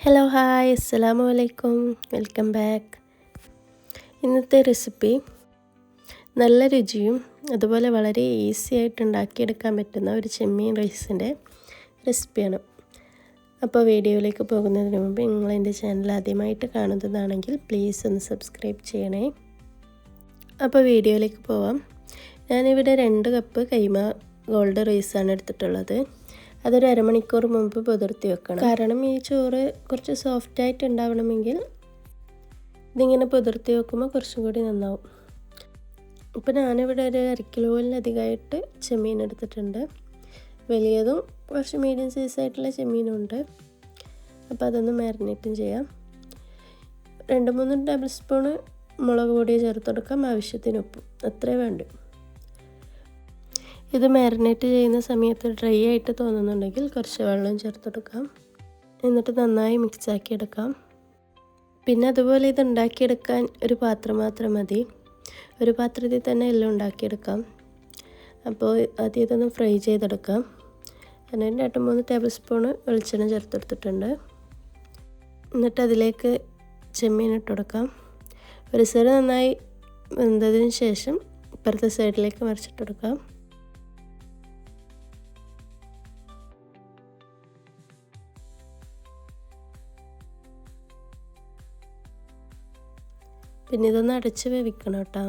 Hello hi അസ്സലാമു അലൈക്കും welcome back. ഇന്നത്തെ റെസിപ്പി നല്ല രുചിയും അതുപോലെ വളരെ ഈസി ആയിട്ട് ഉണ്ടാക്കിയെടുക്കാൻ പറ്റുന്ന ഒരു ചെമ്മീൻ റൈസിൻ്റെ റെസിപ്പിയാണ്. അപ്പോൾ വീഡിയോയിലേക്ക് പോകുന്നതിന് മുമ്പ് നിങ്ങൾ എൻ്റെ ചാനൽ ആദ്യമായിട്ട് കാണുന്നതാണെങ്കിൽ പ്ലീസ് ഒന്ന് സബ്സ്ക്രൈബ് ചെയ്യണേ. അപ്പോൾ വീഡിയോയിലേക്ക് പോവാം. ഞാനിവിടെ 2 കപ്പ് കൈമ ഗോൾഡ് റൈസാണ് എടുത്തിട്ടുള്ളത്. അതൊരു അരമണിക്കൂർ മുമ്പ് പുതിർത്തി വെക്കണം. കാരണം ഈ ചോറ് കുറച്ച് സോഫ്റ്റായിട്ട് ഉണ്ടാവണമെങ്കിൽ ഇതിങ്ങനെ പുതിർത്തി വെക്കുമ്പോൾ കുറച്ചും കൂടി നന്നാവും. ഇപ്പോൾ ഞാനിവിടെ ഒരു 1 കിലോയിലധികമായിട്ട് ചെമ്മീൻ എടുത്തിട്ടുണ്ട്. വലിയതും കുറച്ച് മീഡിയം സൈസായിട്ടുള്ള ചെമ്മീനുണ്ട്. അപ്പോൾ അതൊന്ന് മാരിനേറ്റും ചെയ്യാം. 2-3 ടേബിൾ സ്പൂണ് മുളക് പൊടി ചേർത്ത് കൊടുക്കാം, ആവശ്യത്തിന് ഉപ്പും, അത്രേ വേണ്ടു. ഇത് മാരിനേറ്റ് ചെയ്യുന്ന സമയത്ത് ഡ്രൈ ആയിട്ട് തോന്നുന്നുണ്ടെങ്കിൽ കുറച്ച് വെള്ളം ചേർത്തെടുക്കാം. എന്നിട്ട് നന്നായി മിക്സാക്കി എടുക്കാം. പിന്നെ അതുപോലെ ഇത് ഉണ്ടാക്കിയെടുക്കാൻ ഒരു പാത്രം മാത്രം മതി. ഒരു പാത്രത്തിൽ തന്നെ എല്ലാം ഉണ്ടാക്കിയെടുക്കാം. അപ്പോൾ ആദ്യം ഇതൊന്ന് ഫ്രൈ ചെയ്തെടുക്കാം. ഞാൻ 2-3 ടേബിൾ സ്പൂണ് വെളിച്ചെണ്ണ ചേർത്തെടുത്തിട്ടുണ്ട്. എന്നിട്ട് അതിലേക്ക് ചെമ്മീൻ ഇട്ട് കൊടുക്കാം. ഒരു സൈഡ് നന്നായി വെന്തതിന് ശേഷം ഇപ്പുറത്തെ സൈഡിലേക്ക് മറിച്ചിട്ടെടുക്കാം. പിന്നെ ഇതൊന്ന് അടച്ച് വേവിക്കണം കേട്ടോ.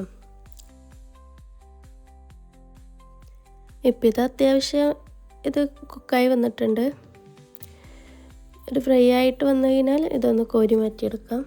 ഇപ്പം ഇത് അത്യാവശ്യം ഇത് കുക്കായി വന്നിട്ടുണ്ട്. ഒരു ഫ്രൈ ആയിട്ട് വന്നു കഴിഞ്ഞാൽ ഇതൊന്ന് കോരി മാറ്റിയെടുക്കാം.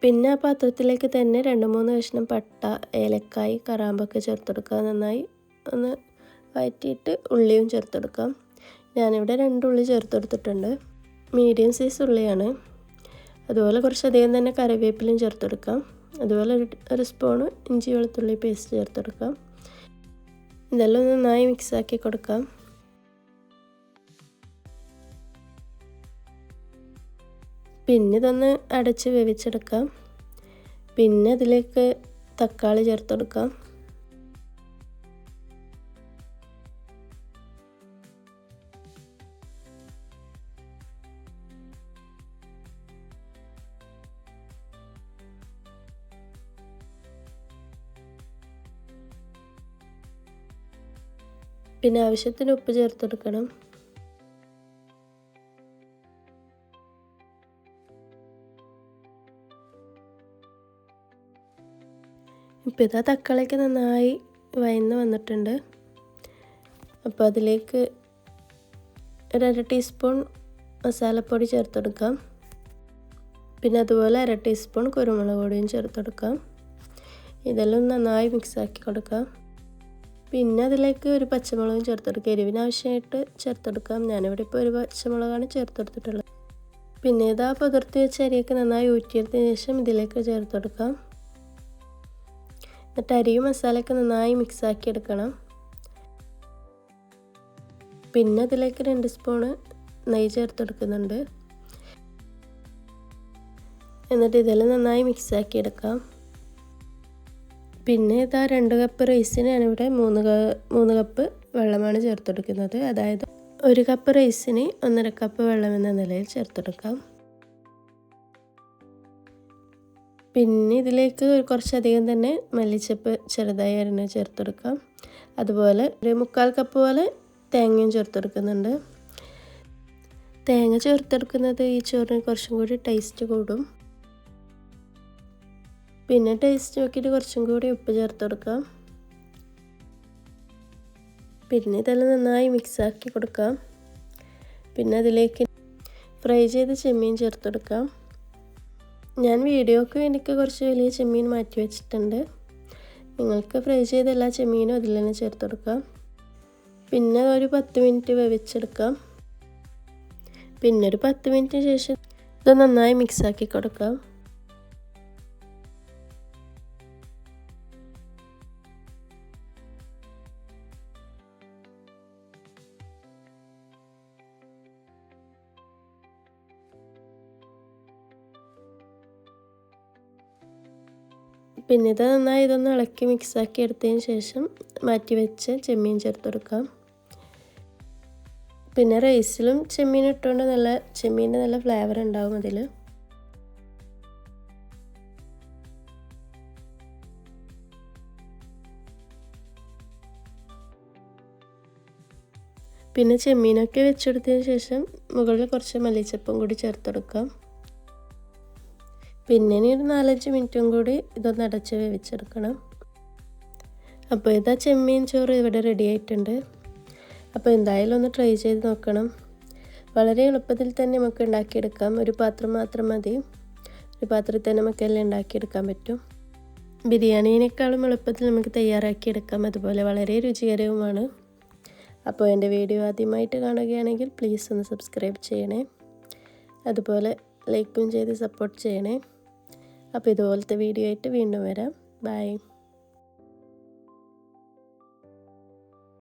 പിന്നെ ആ പാത്രത്തിലേക്ക് തന്നെ 2-3 കഷ്ണം പട്ട, ഏലക്കായ്, കറാമ്പൊക്കെ ചേർത്തെടുക്കുക. നന്നായി ഒന്ന് വഴറ്റിയിട്ട് ഉള്ളിയും ചേർത്തെടുക്കാം. ഞാനിവിടെ 2 ഉള്ളി ചേർത്തെടുത്തിട്ടുണ്ട്. മീഡിയം സൈസ് ഉള്ളിയാണ്. അതുപോലെ കുറച്ചധികം തന്നെ കറിവേപ്പിലയും ചേർത്തെടുക്കാം. അതുപോലെ ഒരു സ്പൂണ് ഇഞ്ചി വെളുത്തുള്ളി പേസ്റ്റ് ചേർത്തെടുക്കാം. ഇതെല്ലാം നന്നായി മിക്സാക്കി കൊടുക്കാം. പിന്നെ ഇതൊന്ന് അടച്ച് വേവിച്ചെടുക്കാം. പിന്നെ അതിലേക്ക് തക്കാളി ചേർത്തെടുക്കാം. പിന്നെ ആവശ്യത്തിന് ഉപ്പ് ചേർത്തെടുക്കണം. ഇപ്പോൾ ഇതാ തക്കാളിക്ക് നന്നായി വഴന്ന് വന്നിട്ടുണ്ട്. അപ്പോൾ അതിലേക്ക് 1/2 ടീസ്പൂൺ മസാലപ്പൊടി ചേർത്തെടുക്കാം. പിന്നെ അതുപോലെ 1/2 ടീസ്പൂൺ കുരുമുളക് പൊടിയും ചേർത്തെടുക്കാം. ഇതെല്ലാം നന്നായി മിക്സാക്കി കൊടുക്കാം. പിന്നെ അതിലേക്ക് ഒരു പച്ചമുളകും ചേർത്തെടുക്കുക. എരിവിന് ആവശ്യമായിട്ട് ചേർത്തെടുക്കാം. ഞാനിവിടെ ഇപ്പോൾ ഒരു പച്ചമുളകാണ് ചേർത്തെടുത്തിട്ടുള്ളത്. പിന്നെ ഇതാ പുതിർത്തി വെച്ച അരിയൊക്കെ നന്നായി ഊറ്റിയെടുത്തതിന് ശേഷം ഇതിലേക്ക് ചേർത്തെടുക്കാം. എന്നിട്ട് അരിയും മസാലയൊക്കെ നന്നായി മിക്സാക്കി എടുക്കണം. പിന്നെ അതിലേക്ക് 2 സ്പൂണ് നെയ്യ് ചേർത്തെടുക്കുന്നുണ്ട്. എന്നിട്ട് ഇതെല്ലാം നന്നായി മിക്സാക്കി എടുക്കാം. പിന്നെ ഇതാ 2 കപ്പ് റൈസിന് ഞാനിവിടെ 3 കപ്പ് വെള്ളമാണ് ചേർത്തെടുക്കുന്നത്. അതായത് 1 കപ്പ് റൈസിന് 1.5 കപ്പ് വെള്ളം എന്ന നിലയിൽ ചേർത്തെടുക്കാം. പിന്നെ ഇതിലേക്ക് കുറച്ചധികം തന്നെ മല്ലിച്ചപ്പ് ചെറുതായി അരിഞ്ഞ് ചേർത്തെടുക്കാം. അതുപോലെ ഒരു 1/4 കപ്പ് പോലെ തേങ്ങയും ചേർത്തെടുക്കുന്നുണ്ട്. തേങ്ങ ചേർത്തെടുക്കുന്നത് ഈ ചോറിന് കുറച്ചും കൂടി ടേസ്റ്റ് കൂടും. പിന്നെ ടേസ്റ്റ് നോക്കിയിട്ട് കുറച്ചും കൂടി ഉപ്പ് ചേർത്തെടുക്കാം. പിന്നെ ഇതെല്ലാം നന്നായി മിക്സാക്കി കൊടുക്കാം. പിന്നെ അതിലേക്ക് ഫ്രൈ ചെയ്ത ചെമ്മീൻ ചേർത്തെടുക്കാം. ഞാൻ വീഡിയോക്ക് വേണ്ടിക്ക് കുറച്ച് വലിയ ചെമ്മീൻ മാറ്റി വെച്ചിട്ടുണ്ട്. നിങ്ങൾക്ക് ഫ്രൈ ചെയ്ത എല്ലാ ചെമ്മീനും അതിൽ തന്നെ ചേർത്തെടുക്കാം. പിന്നെ ഒരു 10 മിനിറ്റ് വേവിച്ചെടുക്കാം. പിന്നെ ഒരു 10 മിനിറ്റിന് ശേഷം ഇത് നന്നായി മിക്സാക്കി കൊടുക്കാം. പിന്നെ ഇത് നന്നായി ഇതൊന്ന് ഇളക്കി മിക്സാക്കി എടുത്തതിന് ശേഷം മാറ്റി വെച്ച് ചെമ്മീൻ ചേർത്ത് കൊടുക്കാം. പിന്നെ റൈസിലും ചെമ്മീൻ ഇട്ടുകൊണ്ട് ചെമ്മീൻ്റെ നല്ല ഫ്ലേവർ ഉണ്ടാവും അതിൽ. പിന്നെ ചെമ്മീനൊക്കെ വെച്ചെടുത്തതിന് ശേഷം മുകളിൽ കുറച്ച് മല്ലിച്ചപ്പും കൂടി ചേർത്ത് കൊടുക്കാം. പിന്നെ ഇനി ഒരു 4-5 മിനിറ്റും കൂടി ഇതൊന്ന് അടച്ച് വേവിച്ചെടുക്കണം. അപ്പോൾ ഇതാ ചെമ്മീൻ ചോറ് ഇവിടെ റെഡി ആയിട്ടുണ്ട്. അപ്പോൾ എന്തായാലും ഒന്ന് ട്രൈ ചെയ്ത് നോക്കണം. വളരെ എളുപ്പത്തിൽ തന്നെ നമുക്ക് ഉണ്ടാക്കിയെടുക്കാം. ഒരു പാത്രം മാത്രം മതി. ഒരു പാത്രത്തിൽ തന്നെ നമുക്കെല്ലാം ഉണ്ടാക്കിയെടുക്കാൻ പറ്റും. ബിരിയാണിനേക്കാളും എളുപ്പത്തിൽ നമുക്ക് തയ്യാറാക്കിയെടുക്കാം. അതുപോലെ വളരെ രുചികരവുമാണ്. അപ്പോൾ എൻ്റെ വീഡിയോ ആദ്യമായിട്ട് കാണുകയാണെങ്കിൽ പ്ലീസ് ഒന്ന് സബ്സ്ക്രൈബ് ചെയ്യണേ. അതുപോലെ ലൈക്കും ചെയ്ത് സപ്പോർട്ട് ചെയ്യണേ. അപ്പോൾ ഇതുപോലത്തെ വീഡിയോ ആയിട്ട് വീണ്ടും വരാം. ബൈ.